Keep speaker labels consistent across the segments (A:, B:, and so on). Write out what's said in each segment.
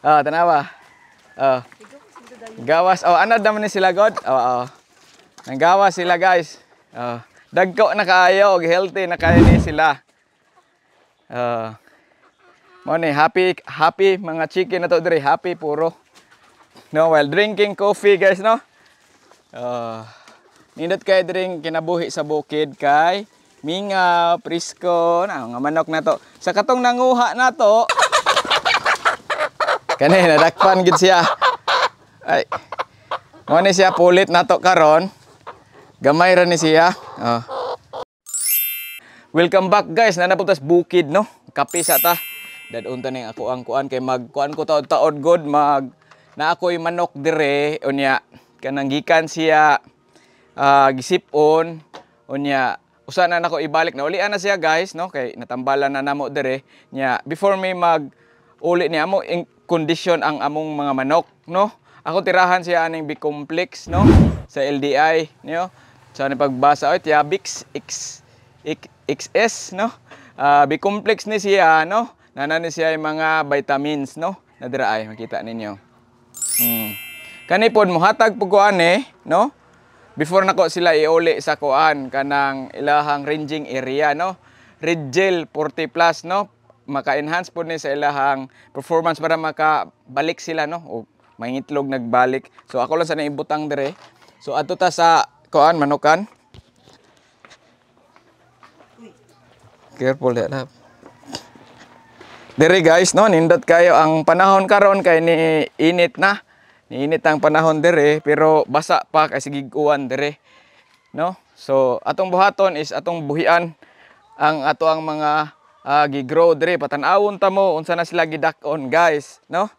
A: Tanawa. Gawas. Anad naman ni sila god. Nanggawas sila guys. Dagko na kaayo, healthy na kayo ni sila. Mo ni happy mga chicken na to dire, happy puro. No, while drinking coffee guys, no. Nindot kay drink kinabuhi sa bukid kay minga, prisko, na nga manok na to. Sa katong nanguha na to, kanina nadakpan gid siya. Ay. Mo ni siya pulit na to karon. Gamay ra ni siya. Welcome back guys, nanapuntas bukid no. Kape sa ta. Dadun ta ning ako ang kuan kay magkuan ko taod-taod god na ako'y manok dire unya kanang gikan siya gisipon unya usa na nako ibalik na ulian na siya guys no kay natambalan na namo dire nya before may mag uli ni amo in condition ang among mga manok no. Ako tirahan siya aning B-complex no sa LDI no. So ni pagbasa oy Tiabix XS no. B-complex ni siya no. Nanani siya yung mga vitamins no. Nadira ay makita ninyo. Kani pod mohatag pug kuan no. Before nako sila iuli sa kuan kanang ilahang ranging area no. Red Gel 40 plus no. Maka-enhance po ni sa ilahang performance para makabalik sila no. O mangitlog nagbalik. So ako lang sa naibutang dire. So adto ta sa kuan manukan. Careful ya lab. Dire guys no, nindot kayo ang panahon karon kay ni init na. Niinit ang panahon dire pero basa pa kasi giguan dire no. So atong buhaton is atong buhian ang ato ang mga gigrow dire patan-awon ta mo unsa na sila gidak-on guys no.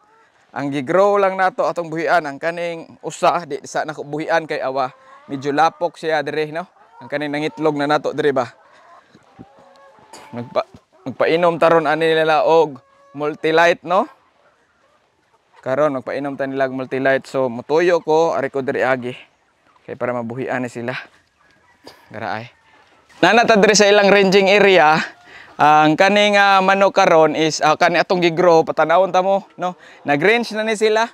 A: Ang gigrow lang nato atong buhian ang kaning usa di sa nako buhian kay awa medyo lapok siya dire no. Ang kaning nangitlog na nato dire ba. Magpainom taron ani nila og Multilite no. Karon magpainom ta nila og Multilite so mutuyo ko ari ko diri agi kay para mabuhian ni sila. Garaay. Nana ta diri sa ilang ranging area. Ang kaning manok karon is kani atong gigrow patanawon ta mo no. Nag-range na ni sila.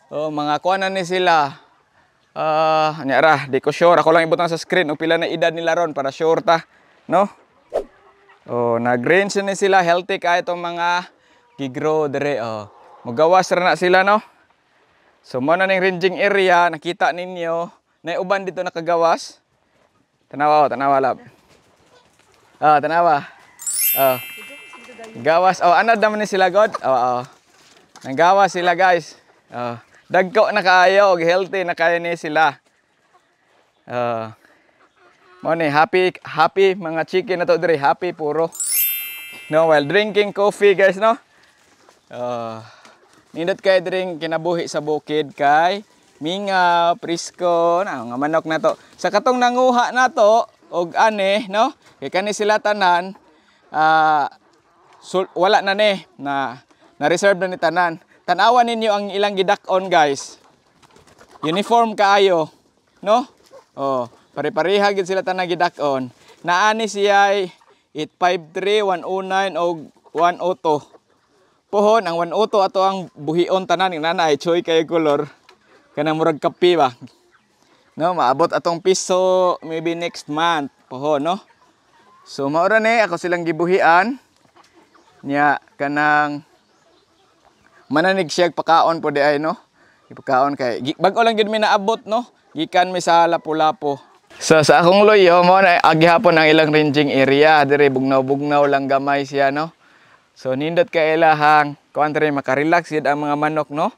A: Mga kuan na ni sila. Anya ra, di ko sure ako lang ibutang sa screen og pila na edad nila ron para sure ta no. Nag-range na ni sila, healthy kay itong mga gigrow dire Magawas ra na sila no. So mo na ning ranging area nakita ninyo na uban dito nakagawas. Tanawa lab. Tanawa. Gawas. Anad naman ni sila god. Nanggawas sila guys. Dagko na kaayo, healthy na kayo ni sila. Mo ni happy mga chicken na to dire, happy puro. No, while drinking coffee guys no. Nindot kay drink kinabuhi sa bukid kay minga, prisko, na nga manok na to. Sa katong nanguha na to og ani no, kay kani sila tanan wala na ni na reserve na ni tanan. Tanawan ninyo ang ilang gidak-on guys. Uniform kaayo no. Pare-pareha gid sila tanan gidak-on. Naani siya 853, 109 o 102. Pohon ang 102 ato ang buhion tanan ng nanay choy kay color. Kanang murag kape ba. No, maabot atong piso maybe next month pohon no. So mao ra ni ako silang gibuhian. Nya kanang mananig siya pakaon po di ay no. Ipakaon kay bag-o lang gid mi naabot no. Gikan mi sa Lapu-Lapu. So sa akong loyo mo na agihapon ang ilang ranging area dire bugnaw-bugnaw lang gamay siya no. So nindot kay ilahang kuan dire maka-relax gid ang mga manok no.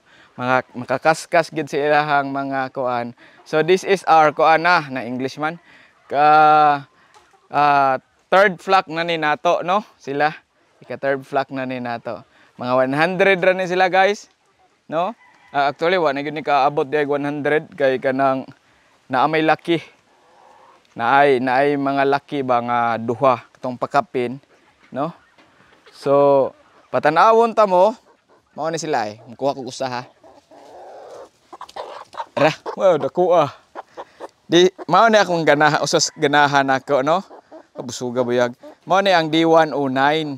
A: Makakaskas gid sa ilahang mga kuan. So this is our kuan na English man. Third flock na ni nato no sila. Ika-third flock na ni nato. Mga 100 ra ni sila guys no. Actually wa na gyud ni kaabot di 100 kay kanang naamay laki. Naay mga laki ba nga duha katong pakapin no. So patanawon ta mo mao ni sila Mukuha ko usaha. Ra, wow dako Di mao ni akong ganahan usas ganahan ako no. Kabusuga buyag. Mao ni ang D109.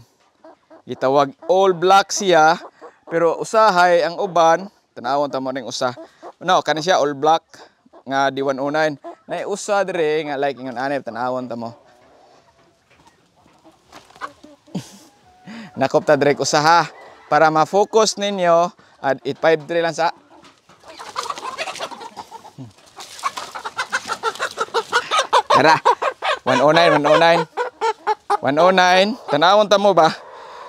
A: Gitawag all black siya Pero usahay ang uban, tanawon ta mo ning usa. No, kani siya all black nga D109. Nay usa dire nga like ingon ani tanawon ta mo. Nakop ta dire usa ha para ma-focus ninyo at 853 lang sa Tara. 109, 109. 109. Tanawon ta mo ba?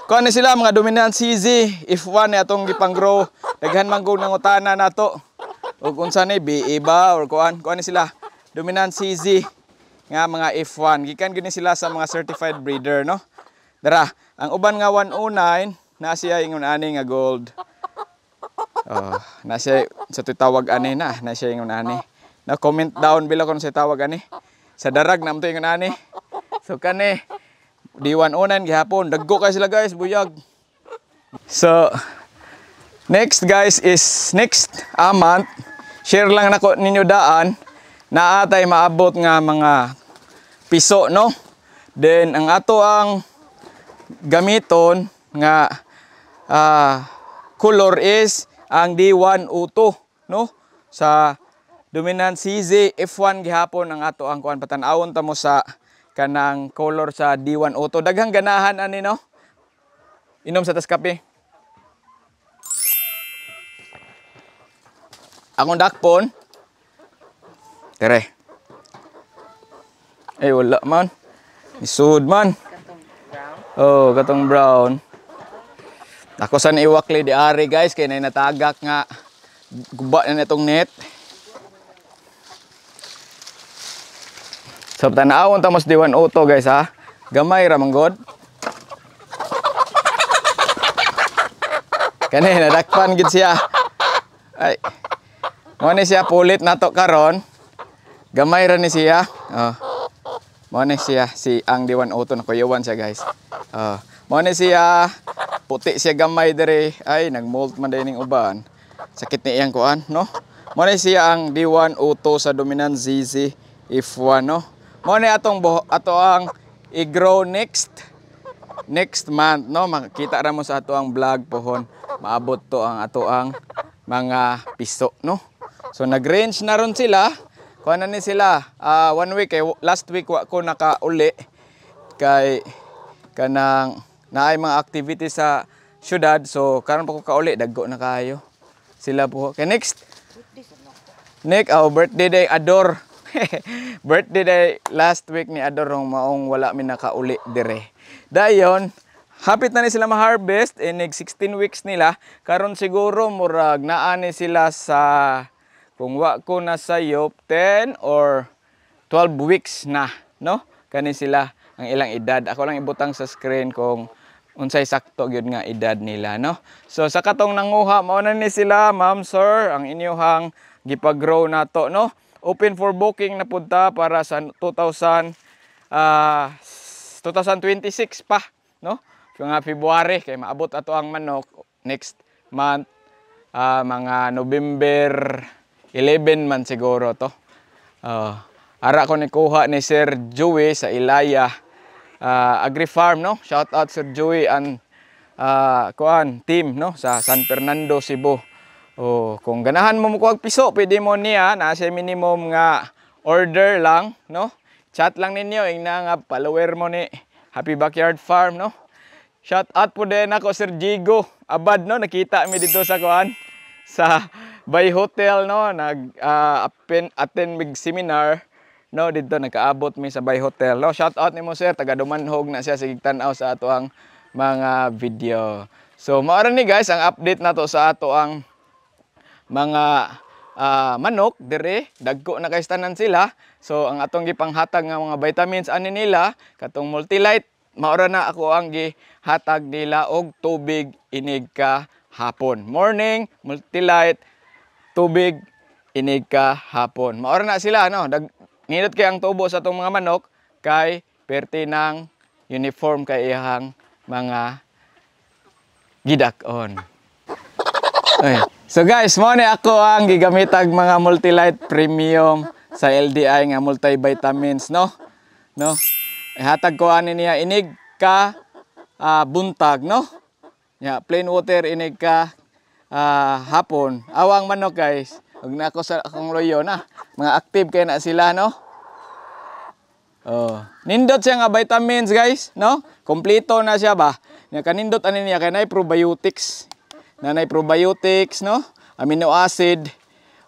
A: Kuan ni sila mga dominant CZ. If one ni atong gipang-grow, daghan man gud nangutana nato. Ug unsa ni BE ba or kuan ni sila dominant CZ nga mga F1. Gikan gini sila sa mga certified breeder, no? Dara, ang uban nga 109 na siya ingon ani nga gold. Oh, na siya sa tawag ani na siya ingon ani. Na comment down below kung sa tawag ani. Sa darag na mo ingon ani. So kani D109 gihapon, daggo kay sila guys, buyag. So next guys is next month, share lang nako ninyo daan na atay maabot nga mga piso, no? Then ang ato ang gamiton nga color is ang D102, no? Sa dominant CZ F1 gihapon ang ato ang kuan patan-awon ta mo sa kanang color sa D102. Daghang ganahan ani, no? Inom sa tas kape. Akong dakpon. Tere. Eh wala man. Isud man. Oh, katong brown. Ako san iwakli di ari guys kay nay natagak nga guba na itong net. So tanawon ta mos D102 guys ha. Gamay ra manggod. Kani nadakpan gid siya. Ay. Mo ni siya pulit nato karon. Gamay ra ni siya. Oh. Mo ni siya si ang D102 nakuyawan siya guys. Oh. Mo ni siya puti siya gamay dire. Ay nagmolt man dining uban. Sakit ni iyang kuan, no? Mo ni siya ang D102 sa dominant ZZ F1, no? Mo ni ato ang i-grow next month, no? Makita ra mo sa ato ang vlog pohon. Maabot to ang ato ang mga piso, no? So nag-range na ron sila. Kuha na ni sila 1 week kay last week wa ko nakauli kay kanang naay mga activity sa syudad. So karon pa ko kauli daggo na kayo. Sila po. Kay next birthday day Ador. Birthday day last week ni Ador rong maong wala mi nakauli dire. Dayon, hapit na ni sila ma-harvest inig 16 weeks nila. Karon siguro murag naa ni sila sa kung wa ko na sayop 10 or 12 weeks na, no? Kani sila ang ilang edad. Ako lang ibutang sa screen kung unsay sakto gyud nga edad nila, no? So sa katong nanguha mao na ni sila, ma'am sir, ang inyong gipag-grow nato, no? Open for booking na punta para sa 2026 pa, no? Nga February kay maabot ato ang manok next month, mga November 11 man siguro to. Ara ko ni kuha ni Sir Joey sa Ilaya Agri Farm, no? Shout out Sir Joey and team, no, sa San Fernando, Cebu. Oh, kung ganahan mo kuwag piso, pwede mo niya na sa minimum nga order lang, no? Chat lang ninyo ing nga follower mo ni Happy Backyard Farm, no? Shout out po din ako Sir Jigo Abad, no? Nakita mi dito sa sa Bay Hotel, no? Attend mig seminar, no? Dito nakaabot mi sa Bay Hotel, no? Shout out nimo sir, taga Dumanhog na siya sige tan-aw sa ato ang mga video. So mao ni guys ang update nato sa ato ang mga manok dire, dagko na kay tanan sila. So ang atong gipanghatag nga mga vitamins ani nila katong Multilite, maura na ako ang gihatag nila og tubig inig ka hapon. Morning Multilite, tubig inig ka hapon. Maura na sila, no? Nindot kay ang tubo sa atong mga manok kay perti ng uniform kay iyang mga gidak-on. Okay. So guys, mo ni ako ang gigamitag mga Multilite Premium sa LDI nga multivitamins, no? No? Ihatag ko ani niya inig ka buntag, no? Nya plain water inig ka hapon. Awang manok guys. Ug na ako sa akong loyo na. Mga active kay na sila no. Oh, nindot siya nga vitamins guys, no? Kompleto na siya ba? Nya kanindot ani niya kay nay probiotics. Nanay probiotics, no? Amino acid.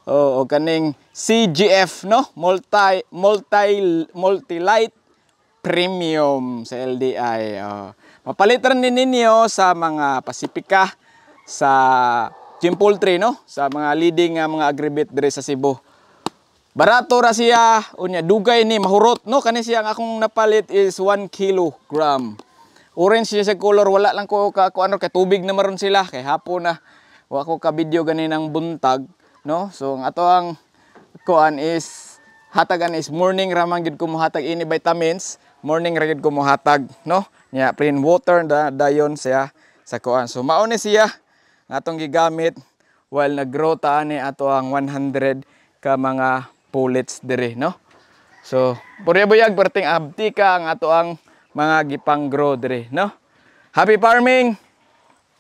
A: O kaning CGF, no? Multi-light premium sa LDI. Mapalitan din ninyo sa mga Pacifica, sa Jim Poultry, no? Sa mga leading mga agribit dire sa Cebu. Barato ra siya, unya dugay ni mahurot, no? Kani siya ang akong napalit is 1 kilogram. Orange siya sa color, wala lang ko ano kay tubig na maron sila kay hapon na. Wa ko ka video ganinang buntag, no? So ang ato ang kuan is hatagan is morning ra man gid ko mohatag ini vitamins, morning ra gid ko mohatag, no? Nya plain water dayon siya sa kuan. So mao ni siya nga atong gigamit while nag-grow ta ani ato ang 100 ka mga pullets dire, no? So purya-buyag perting abti ka ang ato ang mga gipang grow dire, no? Happy farming!